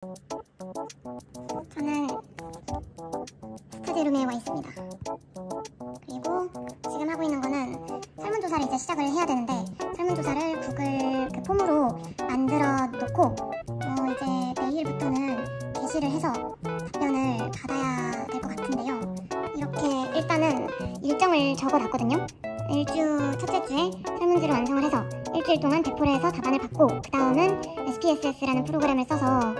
저는 스터디룸에 와 있습니다. 그리고 지금 하고 있는 거는 설문조사를 이제 시작을 해야 되는데, 설문조사를 구글 그 폼으로 만들어 놓고 이제 내일부터는 게시를 해서 답변을 받아야 될 것 같은데요. 이렇게 일단은 일정을 적어놨거든요. 일주 첫째 주에 설문지를 완성을 해서 일주일 동안 배포를 해서 답안을 받고, 그 다음은 SPSS라는 프로그램을 써서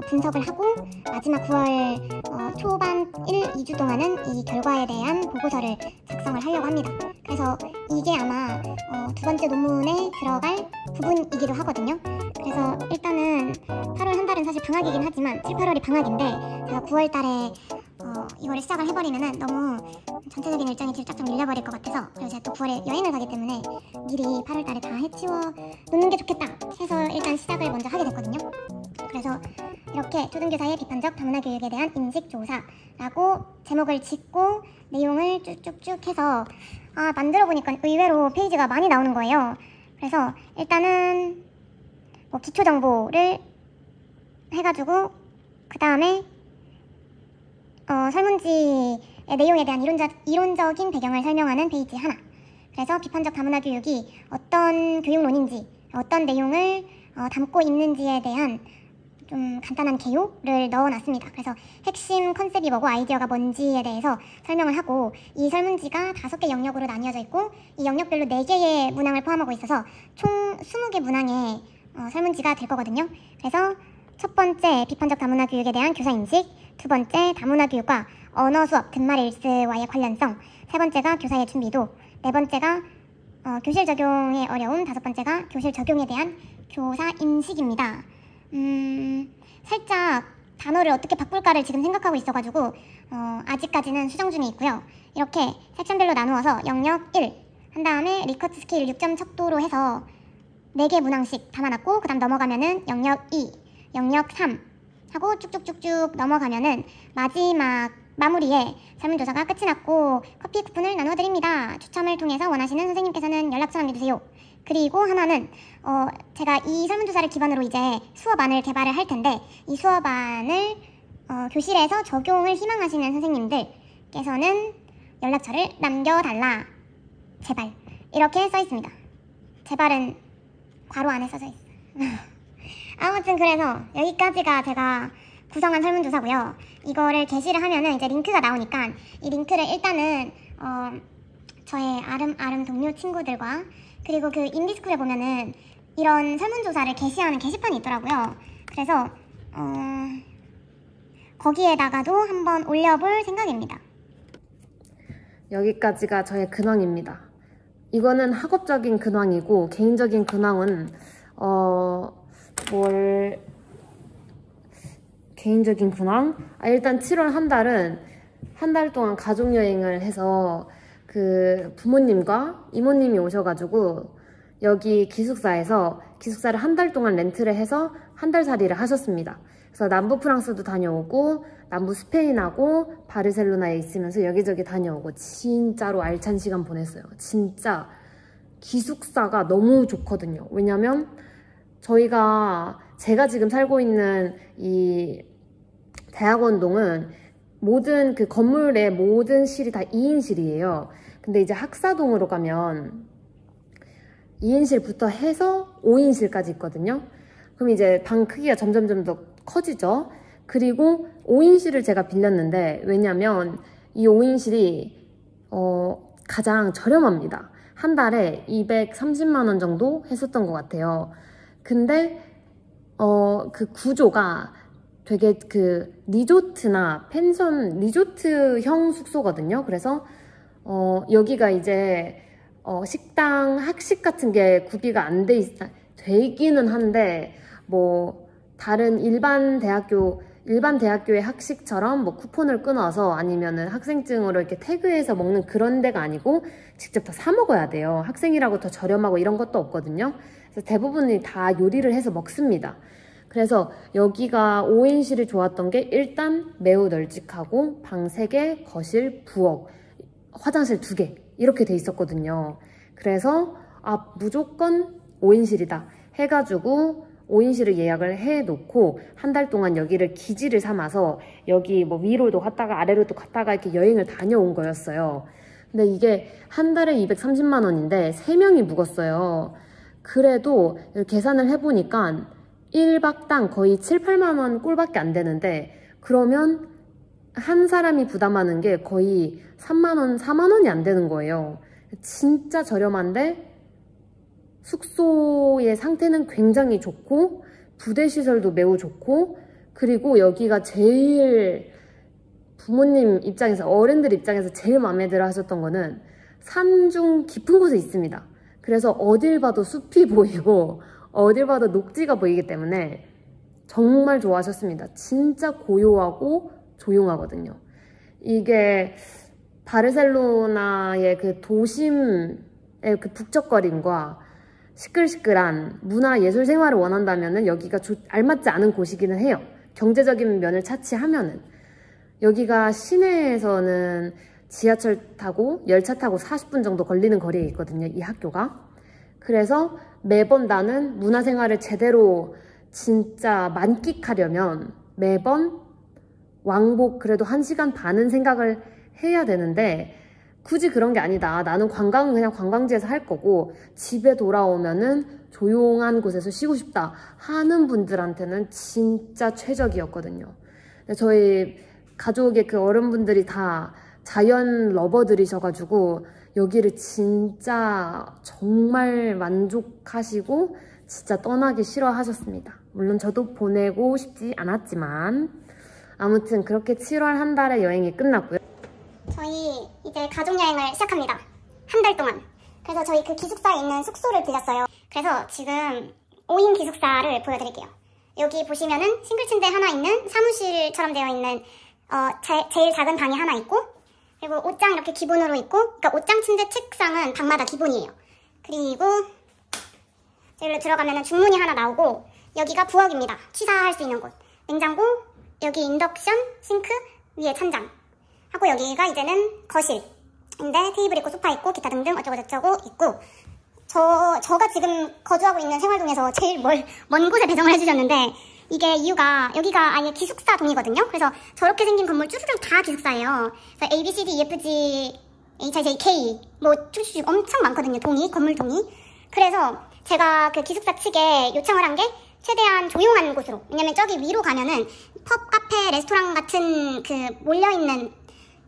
분석을 하고, 마지막 9월 초반 2주 동안은 이 결과에 대한 보고서를 작성을 하려고 합니다. 그래서 이게 아마 두 번째 논문에 들어갈 부분이기도 하거든요. 그래서 일단은 8월 한 달은 사실 방학이긴 하지만 7, 8월이 방학인데, 제가 9월 달에 이거를 시작을 해버리면은 너무 전체적인 일정이 뒤로 쫙쫙 밀려버릴 것 같아서, 그리고 제가 또 9월에 여행을 가기 때문에 미리 8월 달에 다 해치워 놓는 게 좋겠다 해서 일단 시작을 먼저 하게 됐거든요. 그래서 이렇게 초등교사의 비판적 다문화 교육에 대한 인식조사라고 제목을 짓고 내용을 쭉쭉쭉 해서 만들어 보니까 의외로 페이지가 많이 나오는 거예요. 그래서 일단은 뭐 기초 정보를 해가지고, 그 다음에 설문지의 내용에 대한 이론적인 배경을 설명하는 페이지 하나. 그래서 비판적 다문화 교육이 어떤 교육론인지, 어떤 내용을 담고 있는지에 대한 좀 간단한 개요를 넣어놨습니다. 그래서 핵심 컨셉이 뭐고 아이디어가 뭔지에 대해서 설명을 하고, 이 설문지가 5개 영역으로 나뉘어져 있고, 이 영역별로 4개의 문항을 포함하고 있어서 총 20개 문항의 설문지가 될 거거든요. 그래서 첫 번째 비판적 다문화 교육에 대한 교사인식, 두 번째 다문화 교육과 언어 수업 듣말일스와의 관련성, 세 번째가 교사의 준비도, 네 번째가 교실 적용의 어려움, 다섯 번째가 교실 적용에 대한 교사 인식입니다. 살짝 단어를 어떻게 바꿀까를 지금 생각하고 있어가지고 아직까지는 수정 중에 있고요. 이렇게 섹션별로 나누어서 영역 1, 한 다음에 리커트 스케일 6점 척도로 해서 4개 문항씩 담아놨고, 그 다음 넘어가면은 영역 2, 영역 3 하고 쭉쭉쭉쭉 넘어가면은 마지막 마무리에 설문조사가 끝이 났고 커피 쿠폰을 나눠드립니다. 추첨을 통해서 원하시는 선생님께서는 연락처 남겨주세요. 그리고 하나는 제가 이 설문조사를 기반으로 이제 수업안을 개발을 할 텐데, 이 수업안을 교실에서 적용을 희망하시는 선생님들께서는 연락처를 남겨달라. 제발. 이렇게 써있습니다. 제발은 괄호 안에 써져 있어요. 아무튼 그래서 여기까지가 제가 구성한 설문조사고요. 이거를 게시를 하면은 이제 링크가 나오니까, 이 링크를 일단은 저의 아름 동료 친구들과, 그리고 그 인디스쿨에 보면은 이런 설문조사를 게시하는 게시판이 있더라고요. 그래서 거기에다가도 한번 올려볼 생각입니다. 여기까지가 저의 근황입니다. 이거는 학업적인 근황이고, 개인적인 근황은 개인적인 근황? 일단 7월 한 달은 한 달 동안 가족여행을 해서 그 부모님과 이모님이 오셔가지고 여기 기숙사에서 기숙사를 한 달 동안 렌트를 해서 한 달 살이를 하셨습니다. 그래서 남부 프랑스도 다녀오고 남부 스페인하고 바르셀로나에 있으면서 여기저기 다녀오고 진짜로 알찬 시간 보냈어요. 진짜 기숙사가 너무 좋거든요. 왜냐면 제가 지금 살고 있는 이 대학원동은 모든 그 건물의 모든 실이 다 2인실이에요. 근데 이제 학사동으로 가면 2인실부터 해서 5인실까지 있거든요. 그럼 이제 방 크기가 점점 더 커지죠. 그리고 5인실을 제가 빌렸는데, 왜냐면 이 5인실이 가장 저렴합니다. 한 달에 230만 원 정도 했었던 것 같아요. 근데 그 구조가 되게 그 리조트나 펜션, 리조트형 숙소거든요. 그래서 여기가 이제 식당, 학식 같은 게 구비가 안 되기는 한데, 뭐 다른 일반 대학교의 학식처럼 뭐 쿠폰을 끊어서 아니면은 학생증으로 이렇게 태그해서 먹는 그런 데가 아니고 직접 다 사 먹어야 돼요. 학생이라고 더 저렴하고 이런 것도 없거든요. 그래서 대부분이 다 요리를 해서 먹습니다. 그래서 여기가 5인실이 좋았던 게, 일단 매우 널찍하고 방 3개, 거실, 부엌, 화장실 2개 이렇게 돼 있었거든요. 그래서 무조건 5인실이다 해가지고 5인실을 예약을 해놓고 한 달 동안 여기를 기지를 삼아서 여기 뭐 위로도 갔다가 아래로도 갔다가 이렇게 여행을 다녀온 거였어요. 근데 이게 한 달에 230만 원인데 3명이 묵었어요. 그래도 계산을 해보니까 1박당 거의 7, 8만 원 꼴밖에 안 되는데, 그러면 한 사람이 부담하는 게 거의 3만 원, 4만 원이 안 되는 거예요. 진짜 저렴한데 숙소의 상태는 굉장히 좋고 부대시설도 매우 좋고, 그리고 여기가 제일 부모님 입장에서, 어른들 입장에서 제일 마음에 들어 하셨던 거는 산중 깊은 곳에 있습니다. 그래서 어딜 봐도 숲이 보이고 어딜 봐도 녹지가 보이기 때문에 정말 좋아하셨습니다. 진짜 고요하고 조용하거든요. 이게 바르셀로나의 그 도심의 그 북적거림과 시끌시끌한 문화 예술 생활을 원한다면은 여기가 알맞지 않은 곳이기는 해요. 경제적인 면을 차치하면은. 여기가 시내에서는 지하철 타고 열차 타고 40분 정도 걸리는 거리에 있거든요, 이 학교가. 그래서 매번 나는 문화생활을 제대로 진짜 만끽하려면 매번 왕복 그래도 1시간 반은 생각을 해야 되는데, 굳이 그런 게 아니다. 나는 관광은 그냥 관광지에서 할 거고 집에 돌아오면은 조용한 곳에서 쉬고 싶다 하는 분들한테는 진짜 최적이었거든요. 저희 가족의 그 어른분들이 다 자연 러버들이셔가지고 여기를 진짜 정말 만족하시고 진짜 떠나기 싫어하셨습니다. 물론 저도 보내고 싶지 않았지만, 아무튼 그렇게 7월 한 달의 여행이 끝났고요. 저희 이제 가족여행을 시작합니다. 한 달 동안. 그래서 저희 그 기숙사에 있는 숙소를 빌렸어요. 그래서 지금 5인 기숙사를 보여드릴게요. 여기 보시면은 싱글 침대 하나 있는 사무실처럼 되어 있는 제일 작은 방이 하나 있고, 그리고 옷장 이렇게 기본으로 있고, 그러니까 옷장, 침대, 책상은 방마다 기본이에요. 그리고 여기로 들어가면은 중문이 하나 나오고, 여기가 부엌입니다. 취사할 수 있는 곳. 냉장고, 여기 인덕션, 싱크, 위에 찬장 하고, 여기가 이제는 거실인데 테이블 있고 소파 있고 기타 등등 어쩌고저쩌고 있고, 저가 지금 거주하고 있는 생활동에서 제일 먼 곳에 배정을 해주셨는데, 이게 이유가 여기가 아예 기숙사 동이거든요. 그래서 저렇게 생긴 건물 쭈루룩 다 기숙사예요. 그래서 A, B, C, D, E, F, G, H, I, J, K 뭐 쭉쭉 엄청 많거든요. 건물 동이. 그래서 제가 그 기숙사 측에 요청을 한 게 최대한 조용한 곳으로. 왜냐면 저기 위로 가면은 펍, 카페, 레스토랑 같은 그 몰려있는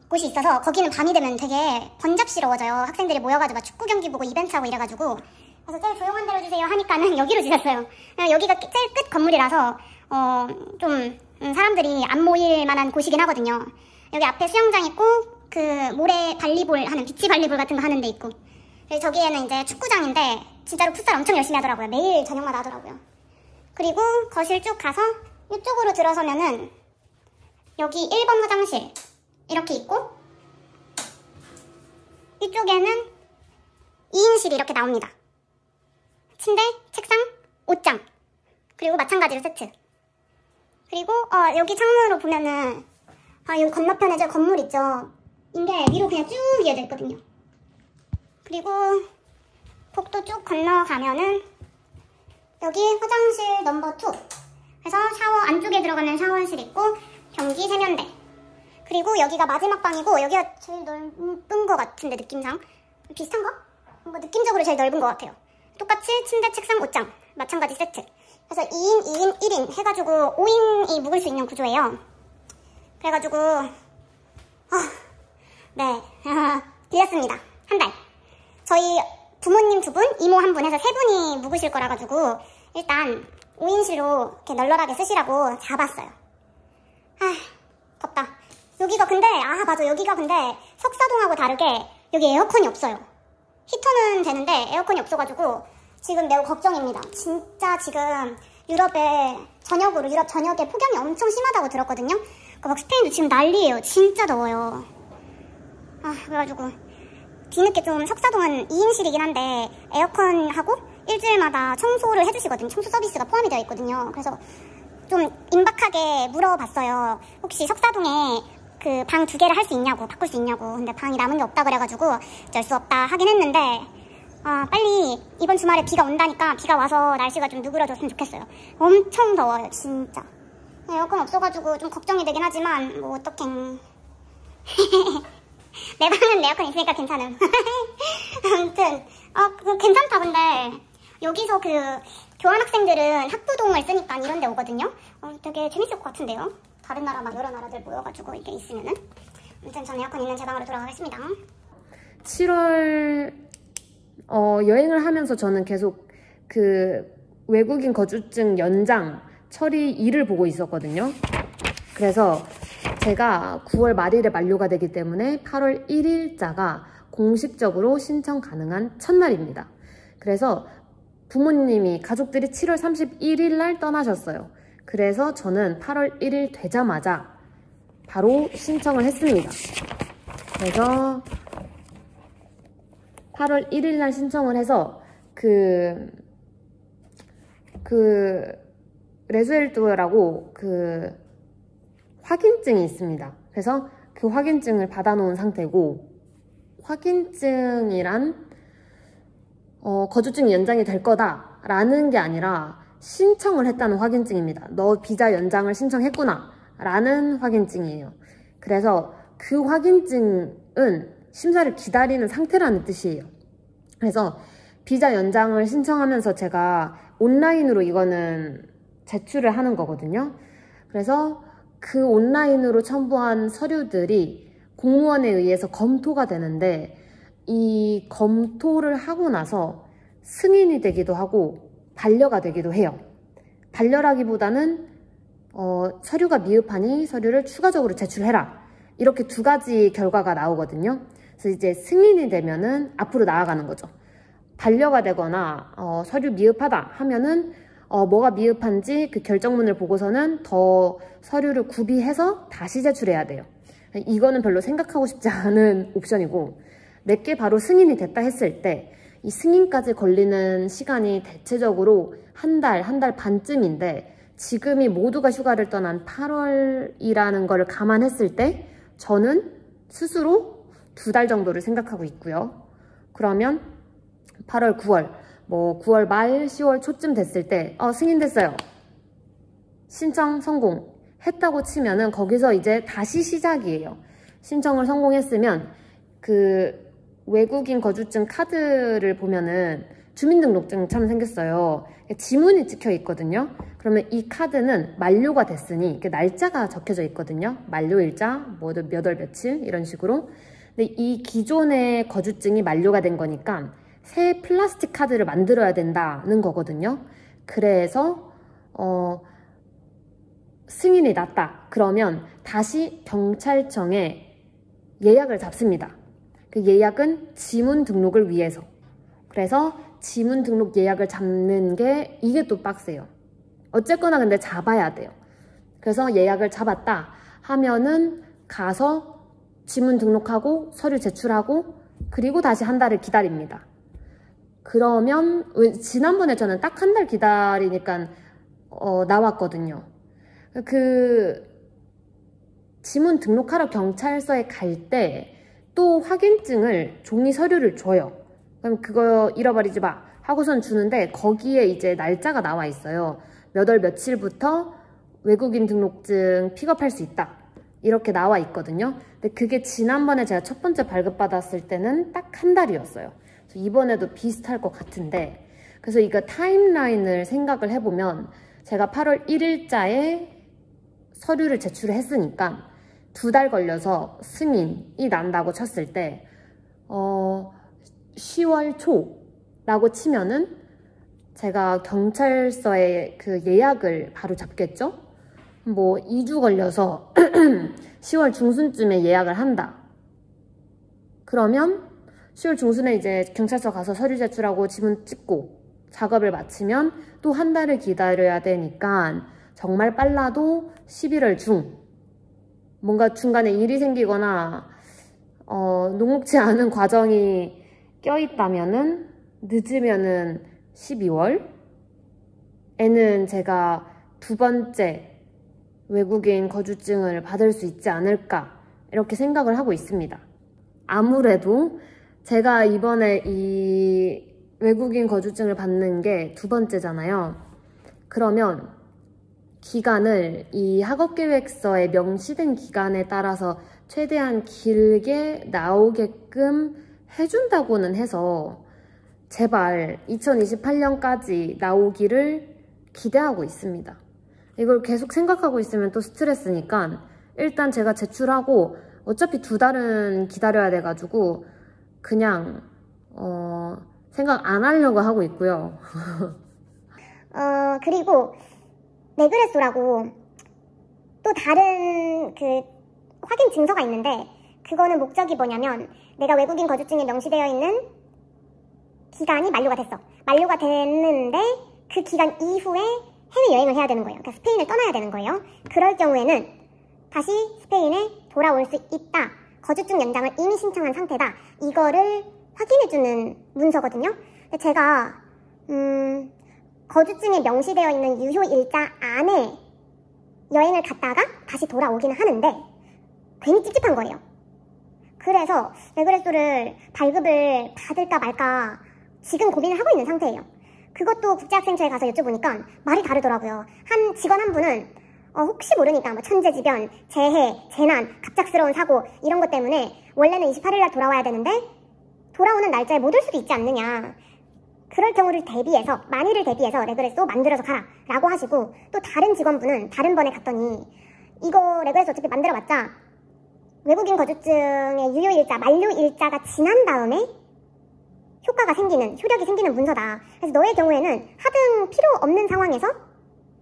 곳이 있어서 거기는 밤이 되면 되게 번잡스러워져요. 학생들이 모여가지고 막 축구 경기 보고 이벤트하고 이래가지고. 그래서 제일 조용한 데로 주세요 하니까는 여기로 주셨어요. 여기가 제일 끝 건물이라서 좀 사람들이 안 모일 만한 곳이긴 하거든요. 여기 앞에 수영장 있고, 그 모래 발리볼 하는, 비치 발리볼 같은 거 하는 데 있고, 그리고 저기에는 이제 축구장인데 진짜로 풋살 엄청 열심히 하더라고요. 매일 저녁마다 하더라고요. 그리고 거실 쭉 가서 이쪽으로 들어서면은 여기 1번 화장실 이렇게 있고, 이쪽에는 2인실이 이렇게 나옵니다. 침대, 책상, 옷장, 그리고 마찬가지로 세트. 그리고 여기 창문으로 보면은 여기 건너편에 저 건물 있죠. 이게 위로 그냥 쭉 이어져 있거든요. 그리고 복도 쭉 건너가면은 여기 화장실 넘버 2. 그래서 샤워, 안쪽에 들어가면 샤워실 있고, 변기, 세면대. 그리고 여기가 마지막 방이고, 여기가 제일 넓은 것 같은데, 느낌상. 비슷한가? 뭔가 느낌적으로 제일 넓은 것 같아요. 똑같이 침대, 책상, 옷장 마찬가지 세트. 그래서 2인, 2인, 1인 해가지고 5인이 묵을 수 있는 구조예요. 그래가지고 네 빌렸습니다. 한 달. 저희 부모님 2분, 이모 1분 해서 3분이 묵으실 거라 가지고 일단 5인실로 이렇게 널널하게 쓰시라고 잡았어요. 덥다. 여기가 근데 맞아, 여기가 근데 석사동하고 다르게 여기 에어컨이 없어요. 히터는 되는데 에어컨이 없어가지고 지금 매우 걱정입니다. 진짜 지금 유럽 전역에 폭염이 엄청 심하다고 들었거든요. 막 스페인도 지금 난리예요. 진짜 더워요. 그래가지고 뒤늦게 좀 석사동은 2인실이긴 한데 에어컨하고 일주일마다 청소를 해주시거든요. 청소 서비스가 포함이 되어 있거든요. 그래서 좀 임박하게 물어봤어요. 혹시 석사동에 그 방 2개를 할 수 있냐고, 바꿀 수 있냐고. 근데 방이 남은 게 없다 그래가지고 어쩔 수 없다 하긴 했는데, 아, 빨리 이번 주말에 비가 온다니까 비가 와서 날씨가 좀 누그러졌으면 좋겠어요. 엄청 더워요, 진짜. 에어컨 없어가지고 좀 걱정이 되긴 하지만 뭐 어떡해. 내 방은 에어컨 있으니까 괜찮음. 아무튼 괜찮다. 근데 여기서 그 교환학생들은 학부동을 쓰니까 이런 데 오거든요. 되게 재밌을 것 같은데요. 다른 나라 막 여러 나라들 모여가지고 이렇게 있으면은. 아무튼 전 에어컨 있는 제 방으로 돌아가겠습니다. 7월 여행을 하면서 저는 계속 그 외국인 거주증 연장 처리 일을 보고 있었거든요. 그래서 제가 9월 말일에 만료가 되기 때문에 8월 1일자가 공식적으로 신청 가능한 첫날입니다. 그래서 부모님이, 가족들이 7월 31일 날 떠나셨어요. 그래서 저는 8월 1일 되자마자 바로 신청을 했습니다. 그래서 8월 1일 날 신청을 해서 그 레주엘도라고 그 확인증이 있습니다. 그래서 그 확인증을 받아놓은 상태고, 확인증이란 거주증이 연장이 될 거다 라는 게 아니라 신청을 했다는 확인증입니다. 너 비자 연장을 신청했구나 라는 확인증이에요. 그래서 그 확인증은 심사를 기다리는 상태라는 뜻이에요. 그래서 비자 연장을 신청하면서 제가 온라인으로 이거는 제출을 하는 거거든요. 그래서 그 온라인으로 첨부한 서류들이 공무원에 의해서 검토가 되는데, 이 검토를 하고 나서 승인이 되기도 하고 반려가 되기도 해요. 반려라기보다는 서류가 미흡하니 서류를 추가적으로 제출해라, 이렇게 두 가지 결과가 나오거든요. 그래서 이제 승인이 되면은 앞으로 나아가는 거죠. 반려가 되거나 서류 미흡하다 하면은 뭐가 미흡한지 그 결정문을 보고서는 더 서류를 구비해서 다시 제출해야 돼요. 이거는 별로 생각하고 싶지 않은 옵션이고, 내게 바로 승인이 됐다 했을 때 이 승인까지 걸리는 시간이 대체적으로 한 달 반쯤인데, 지금이 모두가 휴가를 떠난 8월이라는 거를 감안했을 때 저는 스스로 2달 정도를 생각하고 있고요. 그러면 8월, 9월, 뭐 9월 말, 10월 초쯤 됐을 때 승인됐어요. 신청 성공 했다고 치면은 거기서 이제 다시 시작이에요. 신청을 성공했으면 그 외국인 거주증 카드를 보면은 주민등록증처럼 생겼어요. 지문이 찍혀 있거든요. 그러면 이 카드는 만료가 됐으니 날짜가 적혀져 있거든요. 만료일자, 뭐 몇 월 며칠 이런 식으로. 근데 이 기존의 거주증이 만료가 된 거니까 새 플라스틱 카드를 만들어야 된다는 거거든요. 그래서 승인이 났다 그러면 다시 경찰청에 예약을 잡습니다. 그 예약은 지문 등록을 위해서. 그래서 지문 등록 예약을 잡는 게 이게 또 빡세요. 어쨌거나 근데 잡아야 돼요. 그래서 예약을 잡았다 하면은 가서 지문 등록하고 서류 제출하고 그리고 다시 한 달을 기다립니다. 그러면 지난번에 저는 딱 한 달 기다리니까 나왔거든요. 그 지문 등록하러 경찰서에 갈 때 또 확인증을, 종이 서류를 줘요. 그럼 그거 잃어버리지 마 하고선 주는데 거기에 이제 날짜가 나와 있어요. 몇 월 며칠부터 외국인 등록증 픽업할 수 있다 이렇게 나와 있거든요. 근데 그게 지난번에 제가 첫 번째 발급받았을 때는 딱 한 달이었어요. 그래서 이번에도 비슷할 것 같은데, 그래서 이거 타임라인을 생각을 해보면 제가 8월 1일자에 서류를 제출을 했으니까 2달 걸려서 승인이 난다고 쳤을 때 10월 초라고 치면은 제가 경찰서에 그 예약을 바로 잡겠죠? 뭐 2주 걸려서 10월 중순쯤에 예약을 한다. 그러면 10월 중순에 이제 경찰서 가서 서류 제출하고 지문 찍고 작업을 마치면 또 한 달을 기다려야 되니까 정말 빨라도 11월 중, 뭔가 중간에 일이 생기거나 녹록지 않은 과정이 껴있다면은 늦으면은 12월에는 제가 2번째 외국인 거주증을 받을 수 있지 않을까 이렇게 생각을 하고 있습니다. 아무래도 제가 이번에 이 외국인 거주증을 받는 게 두 번째잖아요. 그러면 기간을 이 학업계획서에 명시된 기간에 따라서 최대한 길게 나오게끔 해준다고는 해서 제발 2028년까지 나오기를 기대하고 있습니다. 이걸 계속 생각하고 있으면 또 스트레스니까 일단 제가 제출하고 어차피 2달은 기다려야 돼가지고 그냥 생각 안 하려고 하고 있고요. 그리고 레그레소라고 또 다른 그 확인 증서가 있는데 그거는 목적이 뭐냐면 내가 외국인 거주증에 명시되어 있는 기간이 만료가 됐어. 만료가 됐는데 그 기간 이후에 해외여행을 해야 되는 거예요. 그러니까 스페인을 떠나야 되는 거예요. 그럴 경우에는 다시 스페인에 돌아올 수 있다. 거주증 연장을 이미 신청한 상태다. 이거를 확인해주는 문서거든요. 근데 제가 거주증에 명시되어 있는 유효 일자 안에 여행을 갔다가 다시 돌아오기는 하는데 괜히 찝찝한 거예요. 그래서 레그레소를 발급을 받을까 말까 지금 고민을 하고 있는 상태예요. 그것도 국제학생처에 가서 여쭤보니까 말이 다르더라고요. 한 직원 한 분은 혹시 모르니까 뭐 천재지변, 재해, 재난, 갑작스러운 사고 이런 것 때문에 원래는 28일날 돌아와야 되는데 돌아오는 날짜에 못 올 수도 있지 않느냐. 그럴 경우를 대비해서, 만일을 대비해서 레그레소 만들어서 가라 라고 하시고, 또 다른 직원분은 다른 번에 갔더니 이거 레그레소 어차피 만들어봤자 외국인 거주증의 유효일자, 만료일자가 지난 다음에 효력이 생기는 문서다. 그래서 너의 경우에는 하등 필요 없는 상황에서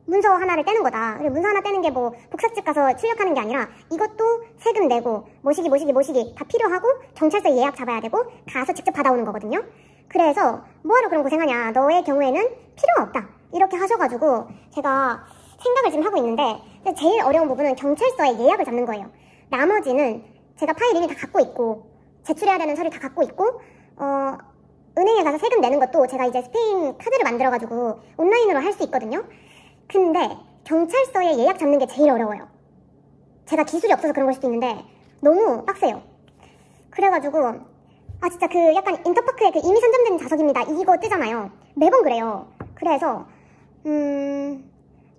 문서 하나를 떼는 거다. 그리고 문서 하나 떼는 게 뭐 복사집 가서 출력하는 게 아니라 이것도 세금 내고 모시기 다 필요하고 경찰서에 예약 잡아야 되고 가서 직접 받아오는 거거든요. 그래서 뭐하러 그런 고생하냐. 너의 경우에는 필요가 없다. 이렇게 하셔가지고 제가 생각을 지금 하고 있는데 제일 어려운 부분은 경찰서에 예약을 잡는 거예요. 나머지는 제가 파일 이미 다 갖고 있고 제출해야 되는 서류 다 갖고 있고 은행에 가서 세금 내는 것도 제가 이제 스페인 카드를 만들어가지고 온라인으로 할 수 있거든요. 근데 경찰서에 예약 잡는 게 제일 어려워요. 제가 기술이 없어서 그런 걸 수도 있는데 너무 빡세요. 그래가지고 진짜 그 약간 인터파크에 그 이미 선점된 좌석입니다 이거 뜨잖아요. 매번 그래요. 그래서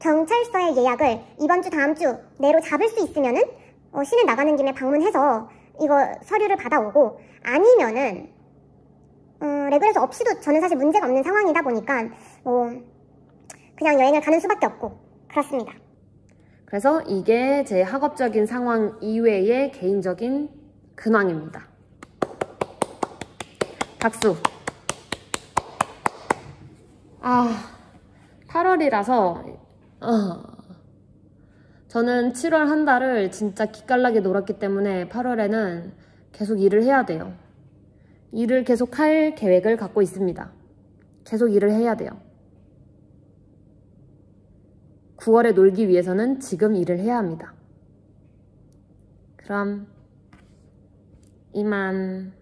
경찰서의 예약을 이번 주 다음 주 내로 잡을 수 있으면은 시내 나가는 김에 방문해서 이거 서류를 받아오고 아니면은 레그레소 없이도 저는 사실 문제가 없는 상황이다 보니까 그냥 여행을 가는 수밖에 없고 그렇습니다. 그래서 이게 제 학업적인 상황 이외의 개인적인 근황입니다. 박수. 8월이라서 저는 7월 한 달을 진짜 기깔나게 놀았기 때문에 8월에는 계속 일을 해야 돼요. 일을 계속 할 계획을 갖고 있습니다. 계속 일을 해야 돼요. 9월에 놀기 위해서는 지금 일을 해야 합니다. 그럼 이만.